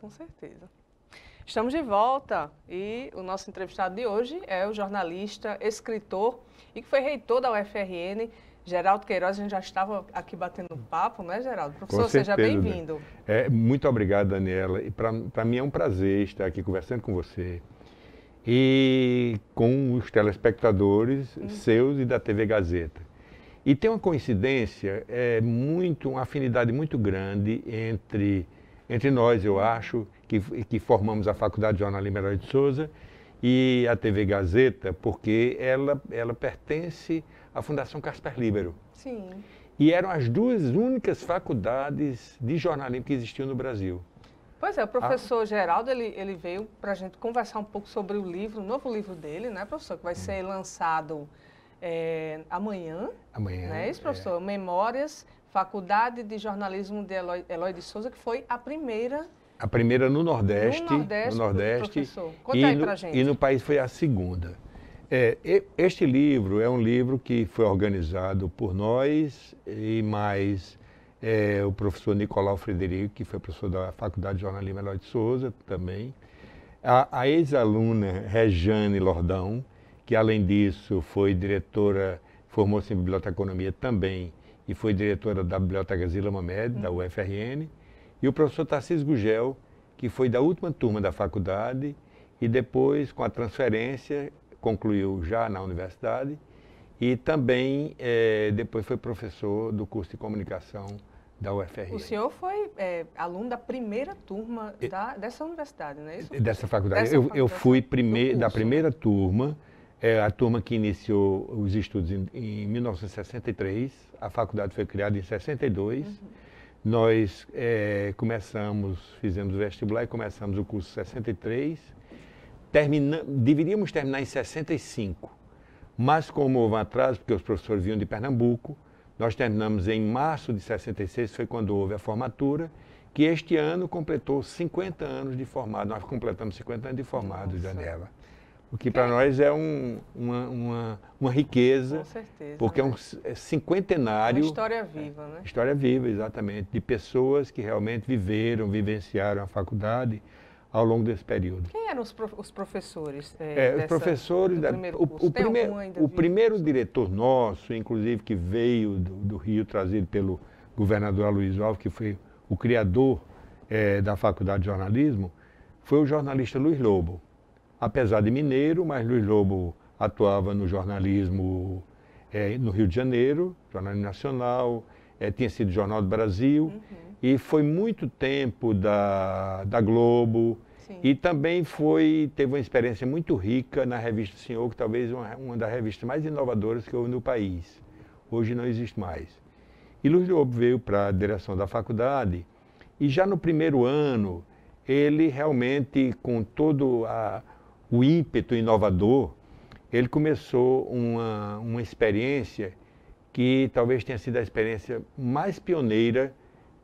Com certeza. Estamos de volta e o nosso entrevistado de hoje é o jornalista, escritor e que foi reitor da UFRN, Geraldo Queiroz. A gente já estava aqui batendo papo, né, Geraldo? Professor, seja bem-vindo. Muito obrigado, Daniela. E para mim é um prazer estar aqui conversando com você e com os telespectadores seus e da TV Gazeta. E tem uma coincidência, uma afinidade muito grande entre nós, eu acho, que formamos a Faculdade de Jornalismo Herói de Souza e a TV Gazeta, porque ela pertence à Fundação Casper Líbero. Sim. E eram as duas únicas faculdades de jornalismo que existiam no Brasil. Pois é, o professor Geraldo, ele veio para a gente conversar um pouco sobre o livro, o novo livro dele, né, professor, que vai ser lançado amanhã. Amanhã. Não é isso, professor? Memórias, Faculdade de Jornalismo de Herói de Souza, que foi a primeira... A primeira no Nordeste. No Nordeste. Professor, conta aí pra gente. E no país foi a segunda. Este livro é um livro que foi organizado por nós e mais o professor Nicolau Frederico, que foi professor da Faculdade de Jornalismo Herói de Souza também. A ex-aluna Rejane Lordão, que além disso foi diretora, formou-se em biblioteconomia também e foi diretora da Biblioteca Zila Mamed, da UFRN, e o professor Tarcísio Gugel, que foi da última turma da faculdade e depois, com a transferência, concluiu já na universidade e também depois foi professor do curso de comunicação da UFRN. O senhor foi aluno da primeira turma dessa universidade, não é isso? Dessa faculdade. Eu fui da primeira turma, a turma que iniciou os estudos em 1963, a faculdade foi criada em 62. Nós fizemos o vestibular e começamos o curso em 63. Deveríamos terminar em 65, mas como houve um atraso, porque os professores vinham de Pernambuco, nós terminamos em março de 66, foi quando houve a formatura, que este ano completou 50 anos de formado. Nós completamos 50 anos de formado, Daniela. O que para nós é uma riqueza, com certeza, porque é um cinquentenário. Uma história viva, né? História viva, exatamente, de pessoas que realmente vivenciaram a faculdade ao longo desse período. Quem eram os professores? Os professores, o primeiro diretor nosso, inclusive que veio do Rio, trazido pelo governador Aloysio Alves, que foi o criador da Faculdade de Jornalismo, foi o jornalista Luiz Lobo. Apesar de mineiro, mas Luiz Lobo atuava no jornalismo no Rio de Janeiro, Jornalismo Nacional, tinha sido Jornal do Brasil, e foi muito tempo da Globo. Sim. E também teve uma experiência muito rica na revista Senhor, que talvez uma das revistas mais inovadoras que houve no país. Hoje não existe mais. E Luiz Lobo veio para a direção da faculdade, e já no primeiro ano, ele realmente, com todo o ímpeto inovador, ele começou uma experiência que talvez tenha sido a experiência mais pioneira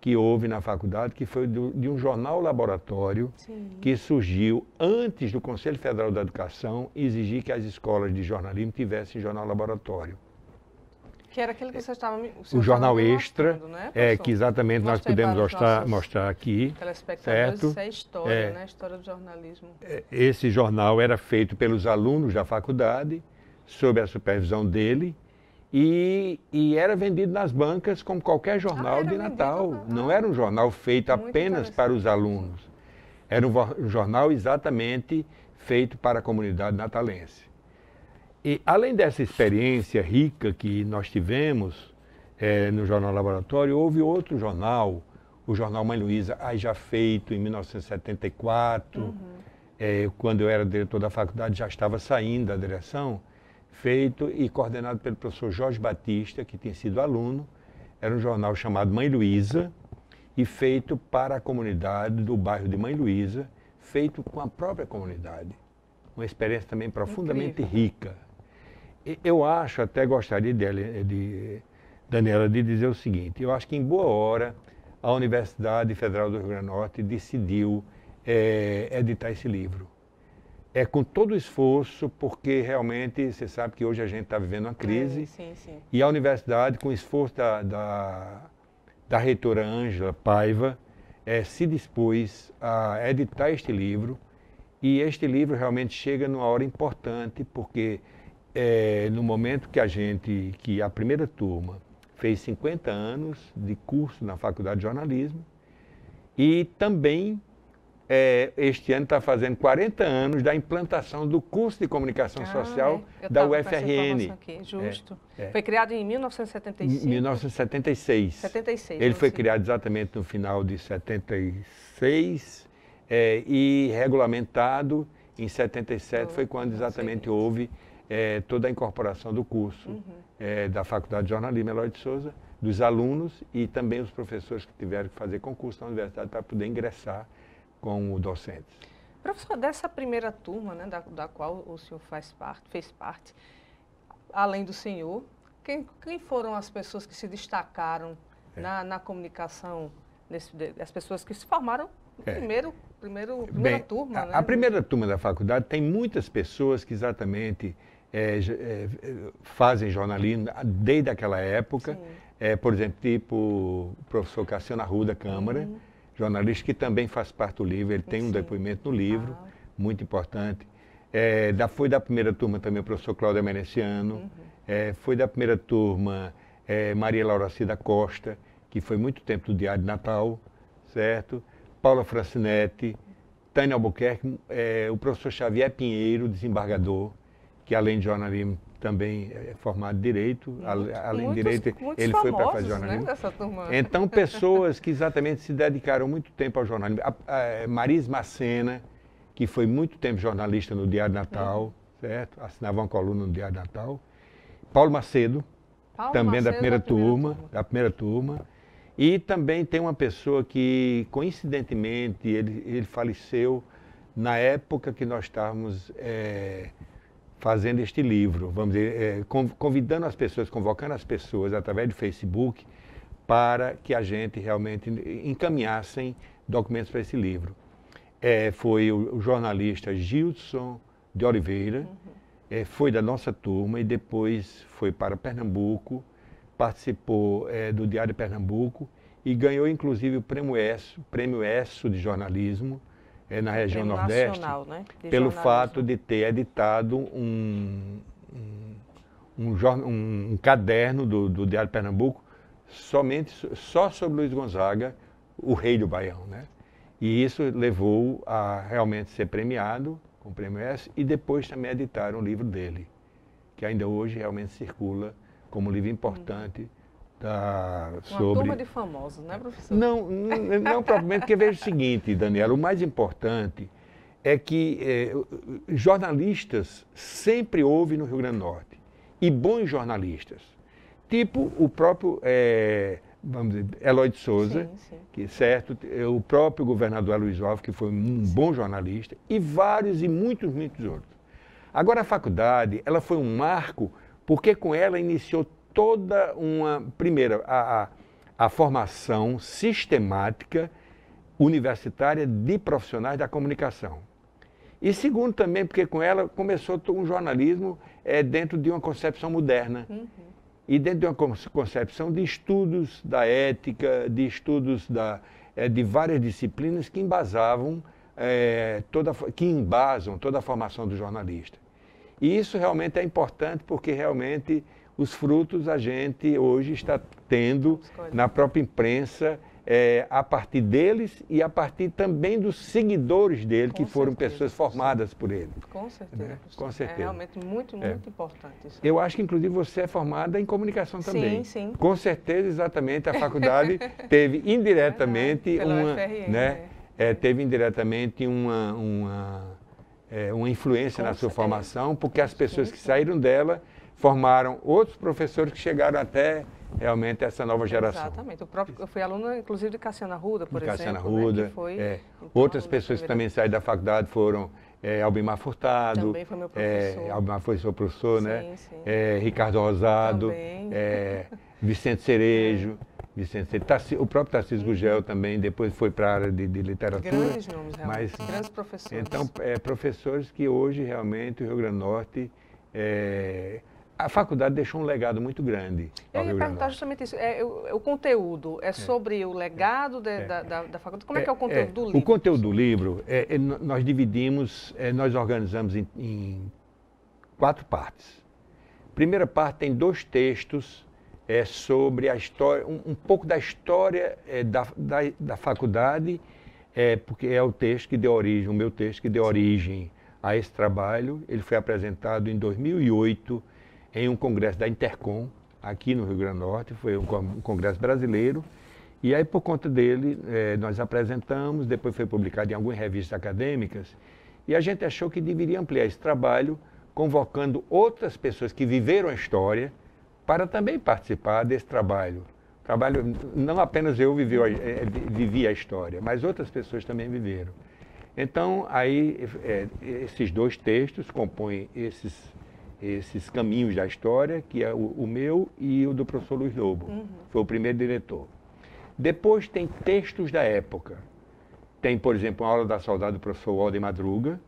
que houve na faculdade, que foi de um jornal laboratório. Sim. Que surgiu antes do Conselho Federal da Educação exigir que as escolas de jornalismo tivessem jornal laboratório. Que era aquele que você estava... O Jornal Extra, né, que exatamente nós podemos mostrar aqui. Telespectadores, certo? Isso é história, né? História do jornalismo. Esse jornal era feito pelos alunos da faculdade, sob a supervisão dele, e era vendido nas bancas como qualquer jornal de Natal. Não era um jornal feito apenas para os alunos. Era um jornal exatamente feito para a comunidade natalense. E além dessa experiência rica que nós tivemos no Jornal Laboratório, houve outro jornal, o Jornal Mãe Luísa, já feito em 1974, quando eu era diretor da faculdade, já estava saindo da direção, feito e coordenado pelo professor Jorge Batista, que tinha sido aluno. Era um jornal chamado Mãe Luísa e feito para a comunidade do bairro de Mãe Luísa, feito com a própria comunidade. Uma experiência também profundamente rica. Eu acho, até gostaria Daniela, de dizer o seguinte: eu acho que em boa hora a Universidade Federal do Rio Grande do Norte decidiu editar esse livro. Com todo o esforço, porque realmente você sabe que hoje a gente está vivendo uma crise. Sim, sim. E a universidade, com o esforço da reitora Ângela Paiva, se dispôs a editar este livro, e este livro realmente chega numa hora importante, porque no momento que a primeira turma fez 50 anos de curso na Faculdade de Jornalismo, e também este ano está fazendo 40 anos da implantação do curso de Comunicação Social da UFRN. Aqui, justo. Foi criado em 1975? 1976. 76. Ele foi criado exatamente no final de 76 e regulamentado em 77, foi quando exatamente houve toda a incorporação do curso da Faculdade de Jornalismo Eloy de Souza, dos alunos e também os professores que tiveram que fazer concurso na universidade para poder ingressar como docentes. Professor, dessa primeira turma, né, da qual o senhor fez parte, além do senhor, quem foram as pessoas que se destacaram na comunicação, as pessoas que se formaram no primeira turma? Né? A primeira turma da faculdade tem muitas pessoas que exatamente fazem jornalismo desde aquela época, por exemplo, tipo o professor Cassiano Arruda Câmara, jornalista que também faz parte do livro, ele tem um depoimento no livro, muito importante. Foi da primeira turma também o professor Cláudio Meneciano, foi da primeira turma Maria Lauraci da Costa, que foi muito tempo do Diário de Natal, certo? Paula Francinetti, Tânia Albuquerque, o professor Xavier Pinheiro, desembargador, que além de jornalismo também é formado em Direito, além de Direito ele foi para fazer jornalismo. Né, então, pessoas que exatamente se dedicaram muito tempo ao jornalismo. Maris Macena, que foi muito tempo jornalista no Diário Natal, certo? Assinava uma coluna no Diário Natal. Paulo Macedo, também da primeira turma. E também tem uma pessoa que, coincidentemente, ele faleceu na época que nós estávamos fazendo este livro, vamos dizer, convidando as pessoas, convocando as pessoas através do Facebook para que a gente realmente encaminhassem documentos para esse livro. Foi o jornalista Gilson de Oliveira, foi da nossa turma e depois foi para Pernambuco, participou do Diário de Pernambuco e ganhou inclusive o Prêmio ESSO de jornalismo, na região Nordeste, nacional, né? Pelo fato de ter editado um caderno do Diário de Pernambuco só sobre Luiz Gonzaga, o rei do Baião, né? E isso levou a realmente ser premiado com o Prêmio S e depois também editaram o livro dele, que ainda hoje realmente circula como um livro importante sobre... Uma turma de famosos, né, professor? Não propriamente, porque veja o seguinte, Daniela, o mais importante é que jornalistas sempre houve no Rio Grande do Norte, e bons jornalistas, tipo o próprio, vamos dizer, Eloy de Souza, que, certo, o próprio governador Aloysio Alves, que foi um bom jornalista, e vários e muitos outros. Agora, a faculdade, ela foi um marco, porque com ela iniciou toda primeiro, a formação sistemática universitária de profissionais da comunicação. E segundo também, porque com ela começou um jornalismo dentro de uma concepção moderna. E dentro de uma concepção de estudos da ética, de estudos de várias disciplinas que embasam toda a formação do jornalista. E isso realmente é importante porque realmente os frutos a gente hoje está tendo na própria imprensa, a partir deles e a partir também dos seguidores dele, que foram pessoas formadas por ele. Com certeza. Né? Com certeza. É realmente muito importante isso. Eu acho que, inclusive, você é formada em comunicação também. Sim. Com certeza, exatamente, a faculdade teve indiretamente teve indiretamente uma influência na sua formação, porque as pessoas que saíram dela formaram outros professores que chegaram até realmente essa nova geração. Exatamente. Eu fui aluna, inclusive, de Cassiano Arruda, por exemplo. Cassiano Arruda. Né, que foi, então, outras pessoas que também saíram da faculdade foram Albemar Furtado. Também foi meu professor. Albemar foi seu professor, sim, né? Sim. Ricardo Rosado. Também. Vicente Cerejo. O próprio Tarcísio Gugel também, depois foi para a área de literatura. Grandes nomes, realmente. Grandes professores. Então, professores que hoje realmente o Rio Grande do Norte... A faculdade deixou um legado muito grande ao Eu ia Rio Grande do perguntar Norte. justamente isso. O conteúdo é sobre o legado da faculdade? Como é que é o conteúdo do livro? O conteúdo do livro, nós dividimos, nós organizamos em 4 partes. Primeira parte tem 2 textos sobre a história, um pouco da história da faculdade, porque é o texto que deu origem, o meu texto que deu origem a esse trabalho. Ele foi apresentado em 2008 em um congresso da Intercom, aqui no Rio Grande do Norte, foi um congresso brasileiro. E aí, por conta dele, nós apresentamos, depois foi publicado em algumas revistas acadêmicas, e a gente achou que deveria ampliar esse trabalho, convocando outras pessoas que viveram a história para também participar desse trabalho. Não apenas eu vivi a história, mas outras pessoas também viveram. Então, aí, esses 2 textos compõem esses caminhos da história, que é o meu e o do professor Luiz Lobo, foi o primeiro diretor. Depois tem textos da época. Tem, por exemplo, uma aula da saudade do professor Walden Madruga,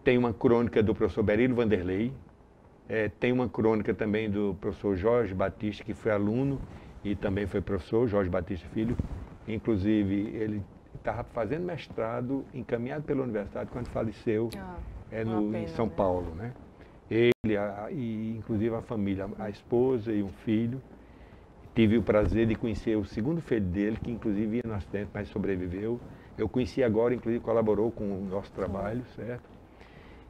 tem uma crônica do professor Berilo Vanderlei, tem uma crônica também do professor Jorge Batista, que foi aluno e também foi professor, Jorge Batista Filho. Inclusive, ele estava fazendo mestrado, encaminhado pela universidade, quando faleceu em São Paulo, né? Ele, e inclusive a família, a esposa e um filho. Tive o prazer de conhecer o segundo filho dele, que inclusive ia no acidente, mas sobreviveu. Eu conheci agora, inclusive colaborou com o nosso trabalho, certo?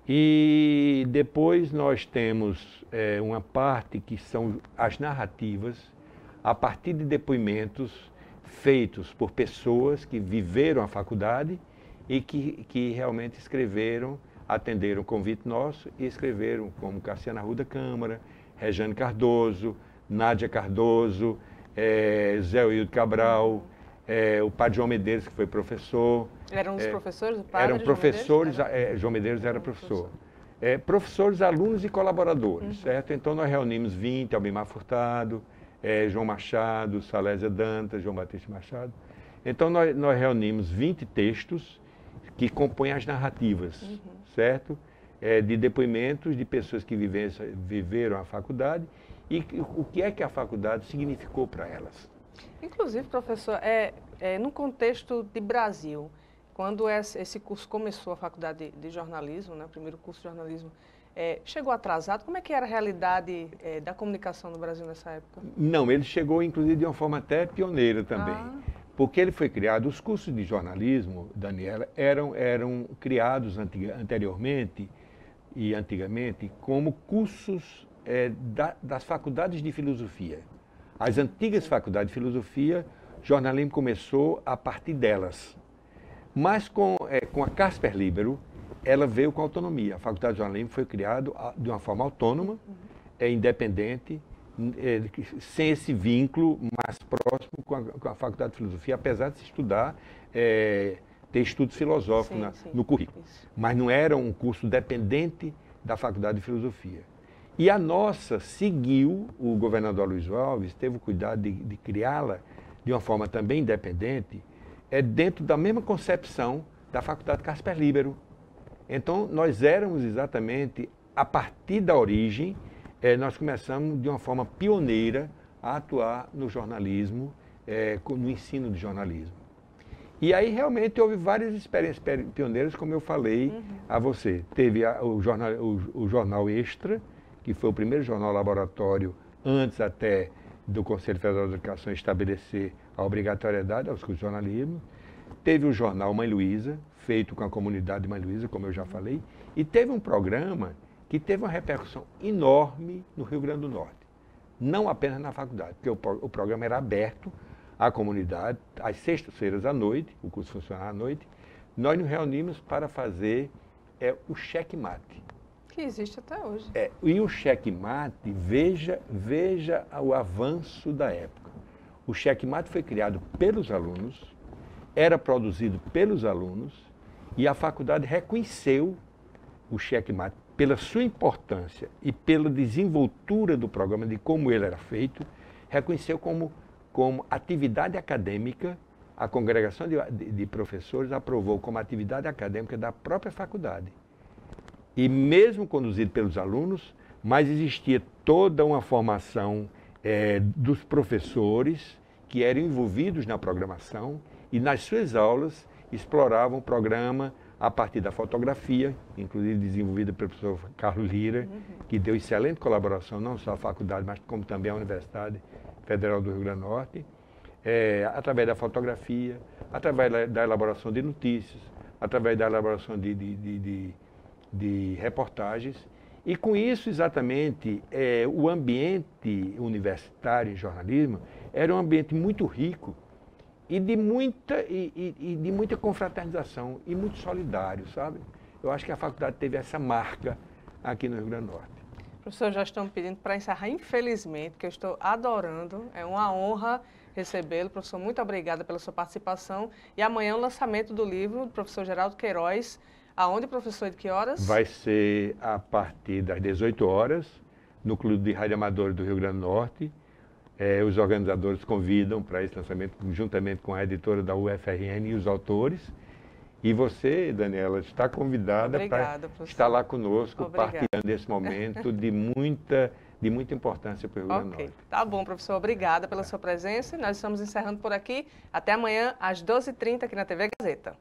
E depois nós temos uma parte que são as narrativas, a partir de depoimentos feitos por pessoas que viveram a faculdade e que realmente escreveram, atenderam o convite nosso e escreveram, como Cassiana Arruda Câmara, Rejane Cardoso, Nádia Cardoso, Zé Wildo Cabral, o padre João Medeiros, que foi professor. Eram os professores do padre? Eram professores, João Medeiros era professor. Professores, alunos e colaboradores, certo? Então nós reunimos 20, Albemar Furtado, João Machado, Salésia Dantas, João Batista Machado. Então nós reunimos 20 textos que compõem as narrativas, certo? De depoimentos de pessoas que viveram a faculdade e o que é que a faculdade significou para elas. Inclusive, professor, no contexto de Brasil, quando esse curso começou, a faculdade de jornalismo, né, o primeiro curso de jornalismo, chegou atrasado? Como é que era a realidade da comunicação no Brasil nessa época? Não, ele chegou, inclusive, de uma forma até pioneira também. Porque ele foi criado, os cursos de jornalismo, Daniela, eram criados anteriormente e antigamente como cursos das faculdades de filosofia. As antigas faculdades de filosofia, jornalismo começou a partir delas. Mas com a Casper Libero, ela veio com autonomia. A faculdade de jornalismo foi criada de uma forma autônoma, independente, sem esse vínculo mais próximo com a faculdade de filosofia, apesar de se estudar, ter estudos filosóficos no currículo. Isso. Mas não era um curso dependente da faculdade de filosofia. E a nossa seguiu, o governador Luiz Alves teve o cuidado de criá-la de uma forma também independente, dentro da mesma concepção da faculdade Casper Libero. Então, nós éramos exatamente, a partir da origem, nós começamos de uma forma pioneira a atuar no jornalismo, no ensino de jornalismo. E aí realmente houve várias experiências pioneiras, como eu falei a você. Teve o jornal Extra, que foi o primeiro jornal laboratório, antes até do Conselho Federal de Educação estabelecer a obrigatoriedade aos cursos de jornalismo. Teve o jornal Mãe Luísa, feito com a comunidade de Mãe Luísa, como eu já falei. E teve um programa que teve uma repercussão enorme no Rio Grande do Norte. Não apenas na faculdade, porque o programa era aberto à comunidade, às sextas-feiras à noite, o curso funcionava à noite. Nós nos reunimos para fazer o checkmate. Que existe até hoje. E o checkmate, veja o avanço da época. O checkmate foi criado pelos alunos, era produzido pelos alunos, e a faculdade reconheceu o checkmate pela sua importância e pela desenvoltura do programa, de como ele era feito, reconheceu como atividade acadêmica. A congregação de professores aprovou como atividade acadêmica da própria faculdade. E mesmo conduzido pelos alunos, mas existia toda uma formação dos professores que eram envolvidos na programação e nas suas aulas exploravam o programa a partir da fotografia, inclusive desenvolvida pelo professor Carlos Lira, que deu excelente colaboração, não só à faculdade, mas como também à Universidade Federal do Rio Grande do Norte, através da fotografia, através da elaboração de notícias, através da elaboração de reportagens. E com isso, exatamente, o ambiente universitário em jornalismo era um ambiente muito rico e de muita confraternização e muito solidário, sabe? Eu acho que a faculdade teve essa marca aqui no Rio Grande do Norte. Professor, já estão pedindo para encerrar, infelizmente, que eu estou adorando, é uma honra recebê-lo. Professor, muito obrigada pela sua participação. E amanhã o lançamento do livro do professor Geraldo Queiroz. Aonde, professor, e de que horas? Vai ser a partir das 18 horas, no Clube de Rádio Amadores do Rio Grande do Norte. Os organizadores convidam para esse lançamento, juntamente com a editora da UFRN e os autores. E você, Daniela, está convidada para estar lá conosco, partilhando esse momento de muita importância para o Rio Grande do Norte. Tá bom, professor. Obrigada pela sua presença. Nós estamos encerrando por aqui. Até amanhã, às 12h30, aqui na TV Gazeta.